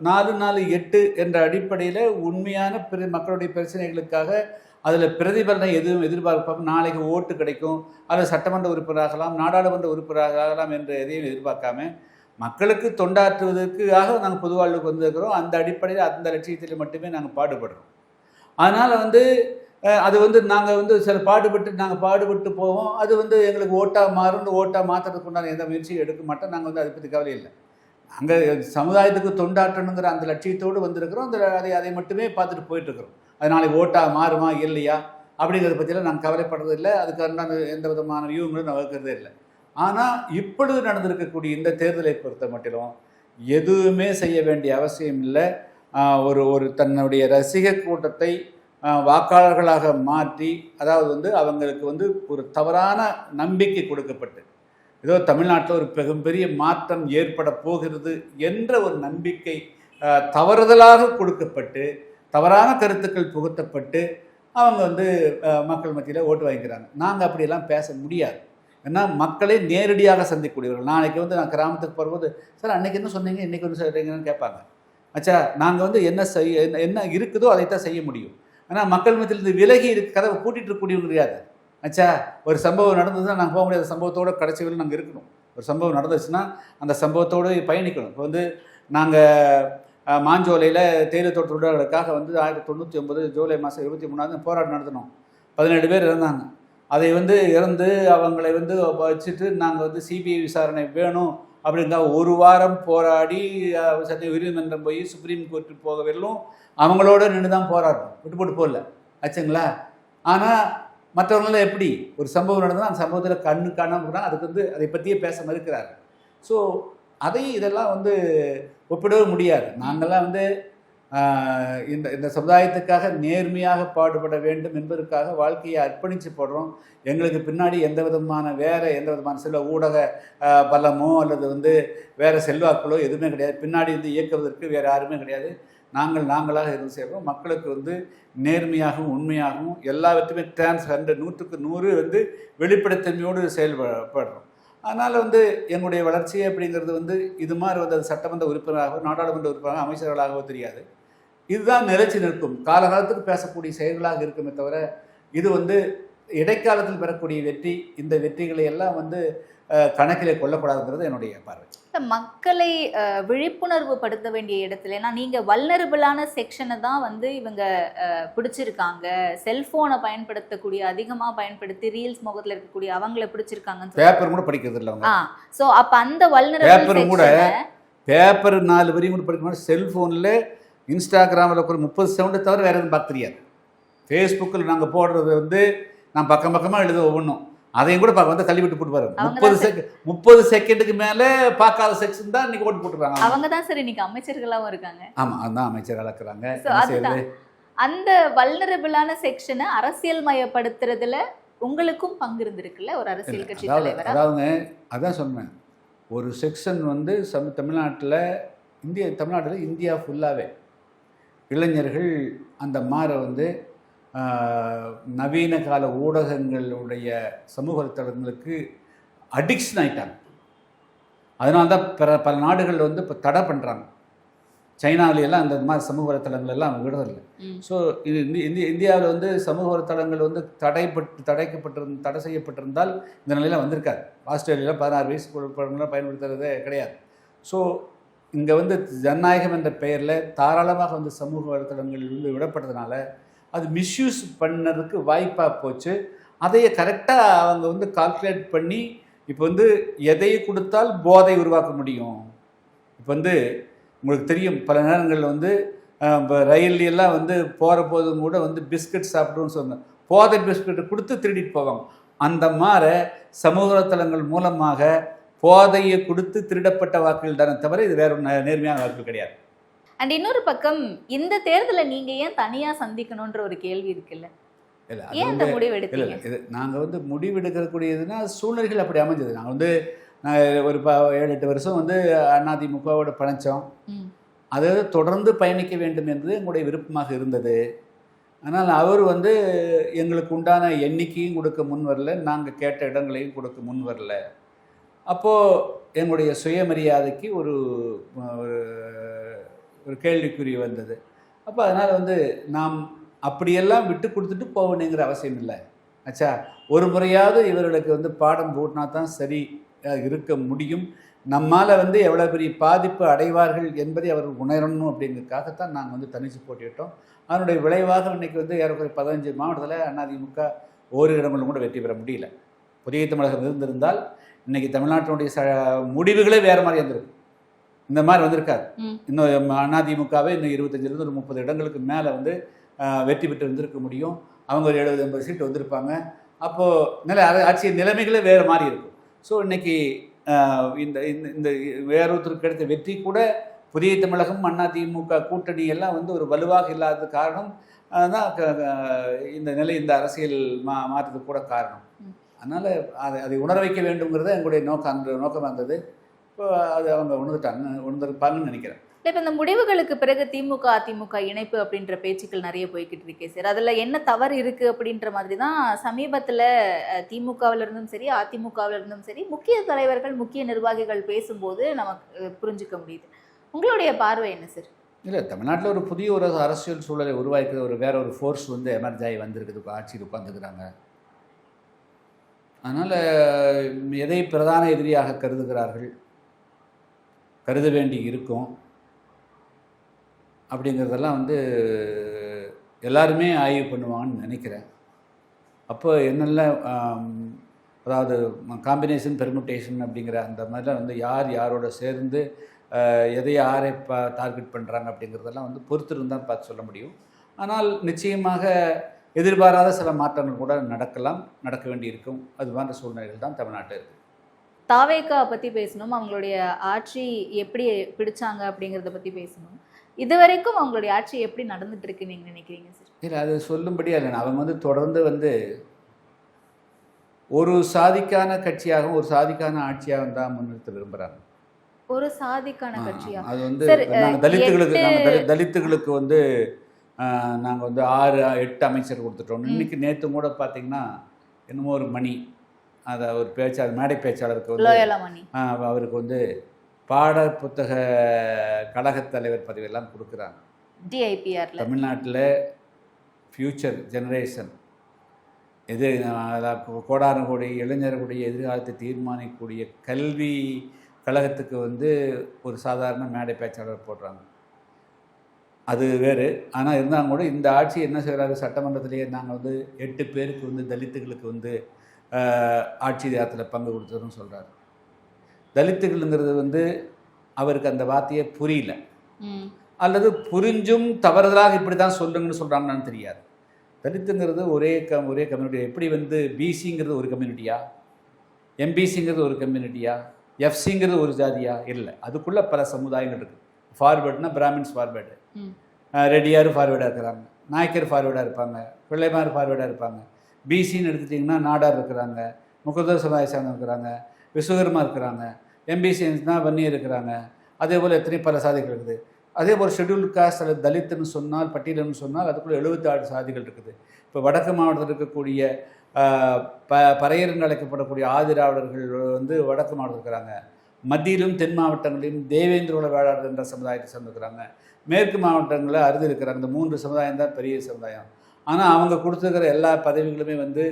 4-4-8 என்ற அடிப்படையில் உண்மையான மக்களுடைய பிரச்சனைகளுக்காக அதில் பிரதிபலனை எதுவும் எதிர்பார்ப்பாங்க. நாளைக்கு ஓட்டு கிடைக்கும், அதில் சட்டமன்ற உறுப்பினராகலாம், நாடாளுமன்ற உறுப்பினராகலாம் என்று எதையும் எதிர்பார்க்காம மக்களுக்கு தொண்டாற்றுவதற்காக நாங்கள் பொதுவாழ்வுக்கு வந்திருக்கிறோம். அந்த அடிப்படையில் அந்த லட்சியத்தில் மட்டுமே நாங்கள் பாடுபடுறோம். அதனால் வந்து அது வந்து நாங்கள் வந்து சில பாடுபட்டு போவோம். அது வந்து எங்களுக்கு ஓட்டாக மாறும். ஓட்டாக மாற்றுறதுக்கு உண்டான எந்த முயற்சியும் எடுக்க மாட்டோம். நாங்கள் வந்து அதை பற்றி கவலை இல்லை. நாங்கள் சமுதாயத்துக்கு தொண்டாற்றணுங்கிற அந்த லட்சியத்தோடு வந்திருக்கிறோம். அதை மட்டுமே பார்த்துட்டு போயிட்டுருக்குறோம். அது நாளைக்கு ஓட்டாக மாறுமா இல்லையா அப்படிங்கிறத பற்றியெல்லாம் நாங்கள் கவலைப்படுறது இல்லை. அதுக்கான எந்த விதமான வியூங்களும் நான் வகுக்கிறதே இல்லை. ஆனால் இப்பொழுது நடந்திருக்கக்கூடிய இந்த தேர்தலை பொறுத்த மட்டிலும் எதுவுமே செய்ய வேண்டிய அவசியம் இல்லை. ஒரு தன்னுடைய ரசிகர் கூட்டத்தை வாக்காளர்களாக மாற்றி, அதாவது வந்து அவங்களுக்கு வந்து ஒரு தவறான நம்பிக்கை கொடுக்கப்பட்டு, ஏதோ தமிழ்நாட்டில் ஒரு மிகப்பெரிய மாற்றம் ஏற்பட போகிறது என்ற ஒரு நம்பிக்கை தவறுதலாக கொடுக்கப்பட்டு, தவறான கருத்துக்கள் புகுத்தப்பட்டு அவங்க வந்து மக்கள் மத்தியில் ஓட்டு வாங்கிக்கிறாங்க. நாங்கள் அப்படியெல்லாம் பேச முடியாது. ஏன்னா மக்களை நேரடியாக சந்திக்கக்கூடியவர்கள். நாளைக்கு வந்து நான் கிராமத்துக்கு போகும்போது, சார் அன்றைக்கி என்ன சொன்னீங்க, இன்றைக்கி ஒன்று சொல்கிறீங்கன்னு கேட்பாங்க. ஆச்சா, நாங்கள் வந்து என்ன இருக்குதோ அதைத்தான் செய்ய முடியும். ஆனால் மக்கள் மத்தியில் விலகி கதவை பூட்டிகிட்டு இருக்கக்கூடியவங்க கிடையாது. ஆச்சா, ஒரு சம்பவம் நடந்ததுன்னா நாங்கள் போக முடியாது. சம்பவத்தோடு கடைசி வரை நாங்கள் இருக்கணும். ஒரு சம்பவம் நடந்துச்சுன்னா அந்த சம்பவத்தோடு பயணிக்கணும். இப்போ வந்து நாங்கள் மாஞ்சோலையில் தேயிலை தோட்ட தொழிலாளர்களுக்காக வந்து 1999 ஜூலை மாதம் 23 போராட்டம் நடத்தினோம். 17 பேர் இறந்தாங்க. அதை வந்து இறந்து அவங்களை வந்து வச்சுட்டு நாங்கள் வந்து சிபிஐ விசாரணை வேணும் அப்படிங்க 1 வாரம் போராடி சத்திய உயர்நீதிமன்றம் போய் சுப்ரீம் கோர்ட்டுக்கு போக வரலும் அவங்களோட நின்று தான் போராடணும், விட்டு போட்டு போடல ஆச்சுங்களா. ஆனால் மற்றவங்களாம் எப்படி ஒரு சம்பவம் நடந்தால் அந்த சம்பவத்தில் கண்ணு காணாமல் போனால் அதுக்கு வந்து அதை பற்றியே பேச மறுக்கிறாங்க. ஸோ இதெல்லாம் வந்து ஒப்பிடவே முடியாது. நாங்கள்லாம் வந்து இந்த இந்த சமுதாயத்துக்காக நேர்மையாக பாடுபட வேண்டும் என்பதற்காக வாழ்க்கையை அர்ப்பணித்து போடுறோம். எங்களுக்கு பின்னாடி எந்த விதமான செல்வ ஊடக பலமோ அல்லது வந்து வேறு செல்வாக்களோ எதுவுமே கிடையாது. பின்னாடி வந்து இயக்குவதற்கு வேறு யாருமே கிடையாது. நாங்களாக இருந்து செய்கிறோம். மக்களுக்கு வந்து நேர்மையாகவும் உண்மையாகவும் எல்லாவற்றுமே 100க்கு 100 வந்து வெளிப்படைத்தன்மையோடு செயல்படுறோம். அதனால் வந்து எங்களுடைய வளர்ச்சி அப்படிங்கிறது வந்து இது மாதிரி வந்து அது சட்டமன்ற உறுப்பினராகவோ நாடாளுமன்ற உறுப்பினராக அமைச்சர்களாகவோ தெரியாது. இதுதான் நிலைச்சி நிற்கும். காலகாலத்துக்கு பேசக்கூடிய செயல்களாக இருக்குமே தவிர இது வந்து இடைக்காலத்தில் பெறக்கூடிய வெற்றி, இந்த வெற்றிகளை எல்லாம் வந்து கணக்கிலே கொள்ளக்கூடாதுங்கிறது என்னுடைய பார்வை. மக்களை விழிப்புணர்வு படுத்த வேண்டிய இடத்துல, ஏன்னா நீங்கள் வல்னரபிளான செக்ஷனை தான் வந்து இவங்க பிடிச்சிருக்காங்க, செல்ஃபோனை பயன்படுத்தக்கூடிய அதிகமாக பயன்படுத்தி ரீல்ஸ் முகத்தில் இருக்கக்கூடிய அவங்கள பிடிச்சிருக்காங்கன்னு பேப்பர் கூட படிக்கிறது இல்லை அவங்க. ஸோ அப்போ அந்த வல்னரபிள் பேப்பர் 4 வரி கூட படிக்கணும். செல்ஃபோனில் இன்ஸ்டாகிராமில் ஒரு 30 செகண்டை தவிர வேறு எதுவும் பார்க்க தெரியாது. ஃபேஸ்புக்கில் நாங்கள் போடுறது வந்து நான் பக்கமாக எழுத ஒவ்வொன்றும் அதையும் கூட பார்க்க வந்து தள்ளி விட்டு போட்டு பாருங்க. 30 செகண்டுக்கு மேலே பார்க்காத செக்ஷன் தான் இன்னைக்கு ஓட்டு போட்டுருக்காங்க. அவங்க தான் சார் இன்னைக்கு அமைச்சர்களாகவும் இருக்காங்க. ஆமாம், அதுதான் அமைச்சர்களாக இருக்கிறாங்க. அந்த வல்னரபிளான செக்ஷனை அரசியல் மயப்படுத்துறதுல உங்களுக்கும் பங்கு இருந்திருக்குல்ல ஒரு அரசியல் கட்சி தலைவர். அதான் சொன்னேன். ஒரு செக்ஷன் வந்து தமிழ்நாட்டில் இந்தியா ஃபுல்லாகவே இளைஞர்கள் அந்த மாதிரி வந்து நவீன கால ஊடகங்களுடைய சமூக வலைத்தளங்களுக்கு அடிக்ஷன் ஆகிட்டாங்க. அதனால தான் பல நாடுகளில் வந்து இப்போ தடை பண்ணுறாங்க. சைனாவிலையெல்லாம் அந்த மாதிரி சமூக வலைத்தளங்கள் எல்லாம் அவங்க விடுறதில்லை. ஸோ இது இந்தியாவில் வந்து சமூக வலைத்தளங்கள் வந்து தடை செய்யப்பட்டிருந்தால் இந்த நிலையில் வந்திருக்காது. ஆஸ்திரேலியாவில் 16 வயசு குழந்தைகளாம் பயன்படுத்துகிறதே கிடையாது. ஸோ இங்கே வந்து ஜனநாயகம் என்ற பெயரில் தாராளமாக வந்து சமூக வலைத்தளங்கள் வந்து விடப்பட்டதுனால அது மிஸ்யூஸ் பண்ணதுக்கு வாய்ப்பாக போச்சு. அதையே கரெக்டாக அவங்க வந்து கால்குலேட் பண்ணி இப்போ வந்து எதையை கொடுத்தால் போதை உருவாக்க முடியும். இப்போ வந்து உங்களுக்கு தெரியும், பல நேரங்களில் வந்து இப்போ ரயில்லாம் வந்து போகிற போதும் கூட வந்து பிஸ்கட் சாப்பிடுன்னு சொன்னாங்க. போதை பிஸ்கட்டை கொடுத்து திருடிட்டு போவாங்க. அந்த மாதிரி சமூக வலைத்தளங்கள் மூலமாக போதையை கொடுத்து திருடப்பட்ட வாக்குகள் தானே தவிர இது வேற நேர்மையான வாக்குகள் கிடையாது. அண்ட் இன்னொரு பக்கம் இந்த தேர்தலை நீங்க ஏன் தனியா சந்திக்கணும்ன்ற ஒரு கேள்வி இருக்குல்ல. ஏன் இந்த முடிவு எடுத்தீங்க? இது நாங்கள் வந்து முடிவு எடுக்கக்கூடியதுன்னா சூழ்நிலைகள் அப்படி அமைஞ்சது. நாங்கள் வந்து ஒரு 7-8 வருஷம் வந்து அதிமுகவோட பயணித்தோம். அதாவது தொடர்ந்து பயணிக்க வேண்டும் என்பது எங்களுடைய விருப்பமாக இருந்தது. ஆனால் அவர் வந்து எங்களுக்கு உண்டான எண்ணிக்கையும் கொடுக்க முன் வரல, நாங்கள் கேட்ட இடங்களையும் கொடுக்க முன் வரல. அப்போது எங்களுடைய சுயமரியாதைக்கு ஒரு கேள்விக்குறி வந்தது. அப்போ அதனால் வந்து நாம் அப்படியெல்லாம் விட்டு கொடுத்துட்டு போகணுங்கிற அவசியம் இல்லை. ஆச்சா, ஒரு முறையாவது இவர்களுக்கு வந்து பாடம் போட்டினா தான் சரி இருக்க முடியும். நம்மால் வந்து எவ்வளோ பெரிய பாதிப்பு அடைவார்கள் என்பதை அவர்கள் உணரணும் அப்படிங்கிறதுக்காகத்தான் நாங்கள் வந்து தனிச்சு போட்டிட்டோம். அதனுடைய விளைவாக இன்றைக்கி வந்து ஏறக்குறைய 15 மாவட்டத்தில் அதிமுக ஓரிரு இடங்களும் கூட வெற்றி பெற முடியல. புதிய தமிழகம் இருந்திருந்தால் இன்றைக்கி தமிழ்நாட்டினுடைய முடிவுகளே வேறு மாதிரி இருந்திருக்கும். இந்த மாதிரி வந்திருக்காது. இன்னும் அதிமுகவே இன்னும் 25 ஒரு 30 இடங்களுக்கு மேலே வந்து வெற்றி பெற்று வந்திருக்க முடியும். அவங்க ஒரு 70-80 சீட்டு வந்திருப்பாங்க. அப்போது ஆட்சி நிலைமைகளே வேறு மாதிரி இருக்கும். ஸோ இன்றைக்கி இந்த இந்த வேறொருத்தருக்கு கிடைத்த வெற்றி கூட புதிய தமிழகம் அதிமுக கூட்டணி எல்லாம் வந்து ஒரு வலுவாக இல்லாத காரணம் தான் இந்த அரசியல் மாற்றத்துக்கு கூட காரணம். அதனால் அதை உணர வைக்க வேண்டுங்கிறத எங்களுடைய நோக்கமாக இருந்தது. இப்போ அது அவங்க உணர்ந்திருப்பாங்கன்னு நினைக்கிறேன். இப்போ இந்த முடிவுகளுக்கு பிறகு திமுக அதிமுக இணைப்பு அப்படின்ற பேச்சுக்கள் நிறைய போய்கிட்டு இருக்கே சார். அதில் என்ன தவறு இருக்குது அப்படின்ற மாதிரி தான் சமீபத்தில் திமுகவில் இருந்தும் சரி அதிமுகவில் இருந்தும் சரி முக்கிய தலைவர்கள் முக்கிய நிர்வாகிகள் பேசும்போது நமக்கு புரிஞ்சுக்க முடியுது. உங்களுடைய பார்வை என்ன சார்? இல்லை, தமிழ்நாட்டில் ஒரு புதிய ஒரு அரசியல் சூழலை உருவாக்கிற வேற ஒரு ஃபோர்ஸ் வந்து எமர்ஜ் ஆகி வந்திருக்குது, ஆட்சியில் உட்காந்துக்கிறாங்க. அதனால் எதை பிரதான எதிரியாக கருத வேண்டி இருக்கும் அப்படிங்கிறதெல்லாம் வந்து எல்லாருமே ஆய்வு பண்ணுவாங்கன்னு நினைக்கிறேன். அப்போ என்னெல்லாம் அதாவது காம்பினேஷன் பெர்முட்டேஷன் அப்படிங்கிற அந்த மாதிரிலாம் வந்து யாரோட சேர்ந்து எதை யாரை டார்கெட் பண்ணுறாங்க அப்படிங்கிறதெல்லாம் வந்து பொறுத்திருந்தான் பார்த்து சொல்ல முடியும். ஆனால் நிச்சயமாக எதிர்பாராத சில மாற்றங்கள் கூட நடக்க வேண்டியிருக்கும். அது மாதிரி சூழ்நிலைகள் தான் தமிழ்நாட்டில் இருக்குது. தாவேகா பற்றி பேசணும், அவங்களுடைய ஆட்சி எப்படி பிடிச்சாங்க அப்படிங்கிறத பற்றி பேசணும். இது வரைக்கும் அவங்களுடைய ஆட்சி எப்படி நடந்துட்டு இருக்கு நீங்கள் நினைக்கிறீங்க சார்? இல்லை, அது சொல்லும்படியா இல்லை. அவங்க வந்து தொடர்ந்து வந்து ஒரு சாதிக்கான கட்சியாகவும் ஒரு சாதிக்கான ஆட்சியாகவும் தான் முன்னிறுத்த விரும்புகிறாங்க. ஒரு சாதிக்கான கட்சியா? அது வந்து சார், தலித்துகளுக்கு வந்து நாங்கள் வந்து 6-8 அமைச்சர் கொடுத்துட்டோம். இன்னைக்கு நேற்று கூட பார்த்தீங்கன்னா என்னமோ ஒரு மணி, அதை ஒரு பேச்சாளர், மேடை பேச்சாளருக்கு வந்து அவருக்கு வந்து பாட புத்தக கழகத் தலைவர் பதவியெல்லாம் கொடுக்குறாங்க. டிஐபிஆர் தமிழ்நாட்டில் ஃப்யூச்சர் ஜெனரேஷன் எது கோடான கோடி இளைஞர்களுடைய எதிர்காலத்தை தீர்மானிக்கக்கூடிய கல்வி கழகத்துக்கு வந்து ஒரு சாதாரண மேடை பேச்சாளர் போடுறாங்க. அது வேறு. ஆனால் இருந்தாலும் கூட இந்த ஆட்சி என்ன செய்கிறாரு, சட்டமன்றத்திலேயே நாங்கள் வந்து 8 பேருக்கு வந்து தலித்துகளுக்கு வந்து ஆட்சி அதிகாரத்தில் பங்கு கொடுத்ததுன்னு சொல்கிறாரு. தலித்துகள்ங்கிறது வந்து அவருக்கு அந்த வார்த்தையே புரியல, அல்லது புரிஞ்சும் தவறுதலாக இப்படி தான் சொல்லுங்கன்னு சொல்கிறாங்கன்னு தெரியாது. தலித்துங்கிறது ஒரே கம்யூனிட்டி. எப்படி வந்து பிசிங்கிறது ஒரு கம்யூனிட்டியா, எம்பிசிங்கிறது ஒரு கம்யூனிட்டியா, எஃப்சிங்கிறது ஒரு ஜாதியா? இல்லை, அதுக்குள்ளே பல சமுதாயங்கள் இருக்குது. ஃபார்வேர்டுனா பிராமின்ஸ் ஃபார்வேர்டு, ரெட்டியார் ஃபார்வேர்டாக இருக்கிறாங்க, நாயக்கர் ஃபார்வேர்டாக இருப்பாங்க, பிள்ளைமார் ஃபார்வேர்டாக இருப்பாங்க. பிசின்னு எடுத்துட்டிங்கன்னா நாடார் இருக்கிறாங்க, முகதர் சமுதாய சார்ந்து இருக்கிறாங்க, விஸ்வகர்மா இருக்கிறாங்க, எம்பிசின்னா வன்னியர் இருக்கிறாங்க. அதே போல் எத்தனை பல சாதிகள் இருக்குது. அதே போல் ஷெட்யூல்டு காஸ்ட் அல்லது தலித்துன்னு சொன்னால், பட்டியல்னு சொன்னால் அதுக்குள்ளே 76 சாதிகள் இருக்குது. இப்போ வடக்கு மாவட்டத்தில் இருக்கக்கூடிய பறையர்னு அழைக்கப்படக்கூடிய ஆதிராவிடர்கள் வந்து வடக்கு மாவட்டத்தில் இருக்கிறாங்க. மத்தியிலும் தென் மாவட்டங்களிலும் தேவேந்திரோட வேளாளர் என்ற சமுதாயத்தை சேர்ந்துருக்கிறாங்க. மேற்கு மாவட்டங்களில் அறுதி இருக்கிறாங்க. இந்த 3 சமுதாயம் தான் பெரிய சமுதாயம். ஆனால் அவங்க கொடுத்துருக்கிற எல்லா பதவிகளுமே வந்து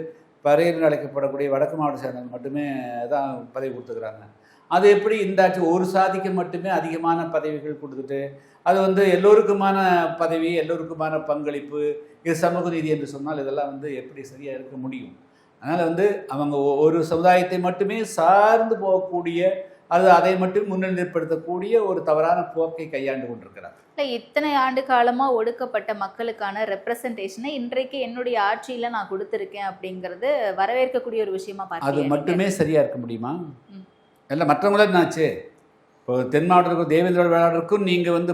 பறையர்னு அழைக்கப்படக்கூடிய வடக்கு மாவட்ட சேர்ந்தவங்க மட்டுமே தான் பதவி கொடுத்துக்கிறாங்க. அது எப்படி இந்த ஆட்சி ஒரு சாதிக்கு மட்டுமே அதிகமான பதவிகள் கொடுத்துட்டு அது வந்து எல்லோருக்குமான பதவி, எல்லோருக்குமான பங்களிப்பு, இது சமூக நீதி என்று சொன்னால் இதெல்லாம் வந்து எப்படி சரியாக இருக்க முடியும்? அதனால் வந்து அவங்க ஒரு சமுதாயத்தை மட்டுமே சார்ந்து போகக்கூடிய, அது அதை மட்டும் முன்னிலைப்படுத்தக்கூடிய ஒரு தவறான போக்கை கையாண்டு கொண்டிருக்கிறார். இல்லை, இத்தனை ஆண்டு காலமாக ஒடுக்கப்பட்ட மக்களுக்கான ரெப்ரசன்டேஷனை இன்றைக்கு என்னுடைய ஆட்சியில் நான் கொடுத்துருக்கேன் அப்படிங்கிறது வரவேற்கக்கூடிய ஒரு விஷயமா பார்த்து அது மட்டுமே சரியாக இருக்க முடியுமா? இல்லை, மற்றவங்களும் என்னாச்சு? இப்போ தென் மாவட்டத்துக்கும் தேவேந்திர வேளாளருக்கும் நீங்கள் வந்து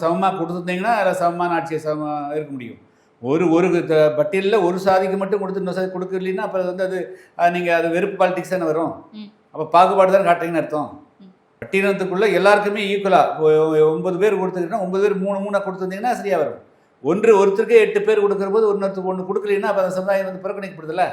சமமாக கொடுத்துருந்தீங்கன்னா அதில் சமமான ஆட்சியை இருக்க முடியும். ஒரு பட்டியலில் ஒரு சாதிக்கு மட்டும் கொடுத்து இன்னொரு சாதி கொடுக்கலன்னா அப்புறம் வந்து அது நீங்கள் அது வெறுப்பு பாலிடிக்ஸ் தானே வரும். அப்போ பாகுபாடு தானே காட்டுறீங்கன்னு அர்த்தம். பட்டியலத்துக்குள்ளே எல்லாருக்குமே ஈக்குவலாக 9 பேர் கொடுத்துக்கிட்டா 9 பேர் 3 கொடுத்துருந்தீங்கன்னா சரியாக வரும். ஒருத்தருக்கே 8 பேர் கொடுக்குற போது ஒன்றுக்கு 1 கொடுக்கலன்னா அப்போ அந்த சமுதாயம் வந்து புறக்கணிக்கப்படுதில்ல.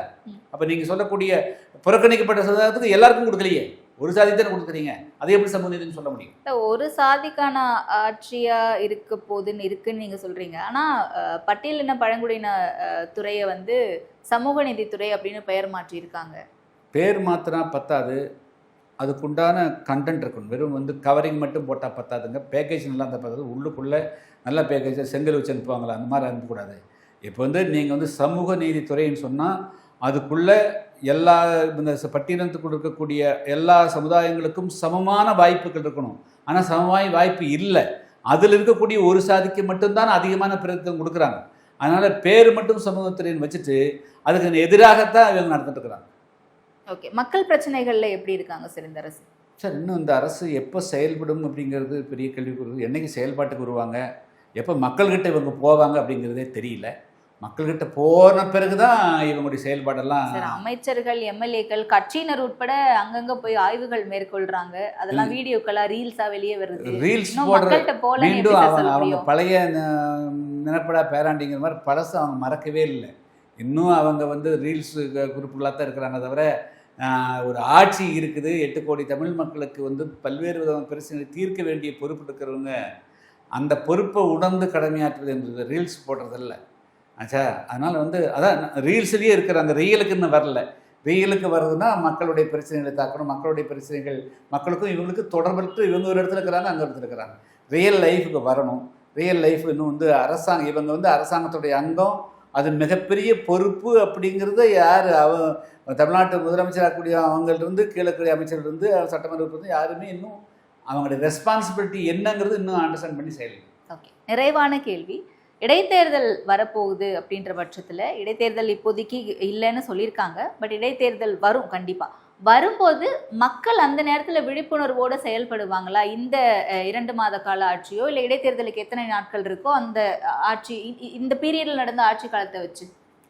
அப்போ நீங்கள் சொல்லக்கூடிய புறக்கணிக்கப்பட்ட சமுதாயத்துக்கு எல்லாருக்கும் கொடுக்கலையே, ஒரு சாதி தானே கொடுக்குறீங்க. அதை எப்படி சமூக நீதினு சொல்ல முடியும்? ஒரு சாதிக்கான ஆட்சியாக இருக்க போதுன்னு இருக்குன்னு நீங்கள் சொல்கிறீங்க. ஆனால் பட்டியலின பழங்குடியின துறையை வந்து சமூக நீதித்துறை அப்படின்னு பெயர் மாற்றியிருக்காங்க. பேர் மாற்றினா பத்தாது, அதுக்குண்டான கண்டென்ட் இருக்கணும். வெறும் வந்து கவரிங் மட்டும் போட்டால் பத்தாதுங்க. பேக்கேஜ் நல்லா இருந்தால் பத்தாது, உள்ளுக்குள்ளே நல்ல பேக்கேஜ் செங்கல் வச்சு அனுப்புவாங்களா அந்த மாதிரி அனுப்பக்கூடாது. இப்போ வந்து நீங்கள் வந்து சமூக நீதித்துறைன்னு சொன்னால் அதுக்குள்ளே எல்லா இந்த பட்டியலத்துக்குள்ள இருக்கக்கூடிய எல்லா சமுதாயங்களுக்கும் சமமான வாய்ப்புகள் இருக்கணும். ஆனால் சமமான வாய்ப்பு இல்லை. அதில் இருக்கக்கூடிய ஒரு சாதிக்கு மட்டும்தான் அதிகமான பிரதிநிதித்துவம் கொடுக்குறாங்க. அதனால் பேர் மட்டும் சமூகத்துறைன்னு வச்சுட்டு அதுக்கு எதிராகத்தான் இவங்க நடந்துட்டு இருக்கிறாங்க. ஓகே, மக்கள் பிரச்சனைகளில் எப்படி இருக்காங்க சார் இந்த அரசு? சார், இன்னும் இந்த அரசு எப்போ செயல்படும் அப்படிங்கிறது பெரிய கேள்விக்குரிய. என்றைக்கு செயல்பாட்டுக்கு வருவாங்க, எப்போ மக்கள்கிட்ட இவங்க போவாங்க அப்படிங்கிறதே தெரியல. மக்கள்கிட்ட போன பிறகு தான் இவங்களுடைய செயல்பாடெல்லாம். சார், அமைச்சர்கள், எம்எல்ஏக்கள், கட்சியினர் உட்பட அங்கங்கே போய் ஆய்வுகள் மேற்கொள்கிறாங்க. அதெல்லாம் வீடியோக்கெல்லாம் ரீல்ஸாக வெளியே வருது. ரீல்ஸ் போடுற மீண்டும் அவங்க பழைய நினைப்படா பேராண்டிங்கிற மாதிரி பழசு அவங்க மறக்கவே இல்லை. இன்னும் அவங்க வந்து ரீல்ஸ் குரூப்புகளாக தான் இருக்கிறாங்க தவிர ஒரு ஆட்சி இருக்குது. 8 கோடி தமிழ் மக்களுக்கு வந்து பல்வேறு விதமான பிரச்சனைகளை தீர்க்க வேண்டிய பொறுப்பு இருக்கிறவங்க அந்த பொறுப்பை உணர்ந்து கடமையாற்றுவது என்பது ரீல்ஸ் போடுறதில்ல ஆச்சா. அதனால் வந்து அதான் ரீல்ஸ்லேயே இருக்கிறாங்க, ரியலுக்கு இன்னும் வரல. ரியலுக்கு வர்றதுன்னா மக்களுடைய பிரச்சனைகளை தாக்கணும். மக்களுடைய பிரச்சனைகள் மக்களுக்கும் இவங்களுக்கு தொடர்பற்று இவங்க ஒரு இடத்துல இருக்கிறாங்க, அங்கே இடத்துல இருக்கிறாங்க. ரியல் லைஃபுக்கு வரணும். ரியல் லைஃப் இன்னும் வந்து இவங்க வந்து அரசாங்கத்துடைய அங்கம், அது மிகப்பெரிய பொறுப்பு அப்படிங்கிறத யார் தமிழ்நாட்டு முதலமைச்சராகக்கூடிய அவங்கள்ட்ட கீழக்கூடிய அமைச்சர்லேருந்து சட்டமன்றத்திலிருந்து யாருமே இன்னும் அவங்களுடைய ரெஸ்பான்சிபிலிட்டி என்னங்கிறது இன்னும் அண்டர்ஸ்டாண்ட் பண்ணி செய்யலை. ஓகே, நிறைவான கேள்வி. இடைத்தேர்தல் வரப்போகுது அப்படின்ற பட்சத்தில், இடைத்தேர்தல் இப்போதைக்கு இல்லைன்னு சொல்லியிருக்காங்க, பட் இடைத்தேர்தல் வரும் கண்டிப்பாக. வரும்போது மக்கள் அந்த நேரத்தில் விழிப்புணர்வோடு செயல்படுவாங்களா? இந்த 2 மாத கால ஆட்சியோ இல்லை இடைத்தேர்தலுக்கு எத்தனை நாட்கள் இருக்கோ அந்த ஆட்சி, இந்த பீரியடில் நடந்த ஆட்சி காலத்தை வச்சு?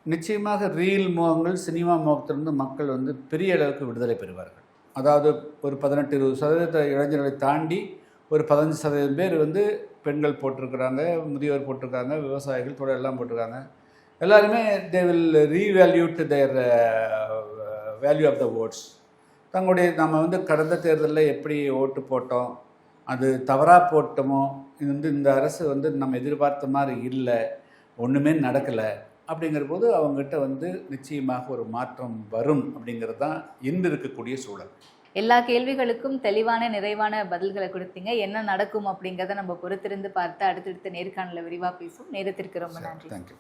நிச்சயமாக ரீல் மோகங்கள், சினிமா மோகத்திலிருந்து மக்கள் வந்து பெரிய அளவுக்கு விடுதலை பெறுவார்கள். அதாவது ஒரு 18-20% இளைஞர்களை தாண்டி ஒரு 15% பேர் வந்து பெண்கள் போட்டிருக்கிறாங்க, முதியோர் போட்டிருக்காங்க, விவசாயிகள் தொழில் எல்லாம் போட்டிருக்காங்க. எல்லாருமே they will revalued their value of the votes. தங்களுடைய நம்ம வந்து கடந்த தேர்தலில் எப்படி ஓட்டு போட்டோம், அது தவறாக போட்டோமோ, இது வந்து இந்த அரசு வந்து நம்ம எதிர்பார்த்த மாதிரி இல்லை, ஒன்றுமே நடக்கலை அப்படிங்கிற போது அவங்ககிட்ட வந்து நிச்சயமாக ஒரு மாற்றம் வரும் அப்படிங்கிறது தான் இன்று இருக்கக்கூடிய சூழல். எல்லா கேள்விகளுக்கும் தெளிவான நிறைவான பதில்களை கொடுத்தீங்க. என்ன நடக்கும் அப்படிங்கிறத நம்ம பொறுத்திருந்து பார்த்து அடுத்தடுத்த நேர்காணல விரிவாக பேசும். நேரத்திற்கு ரொம்ப நன்றி. தேங்க்யூ.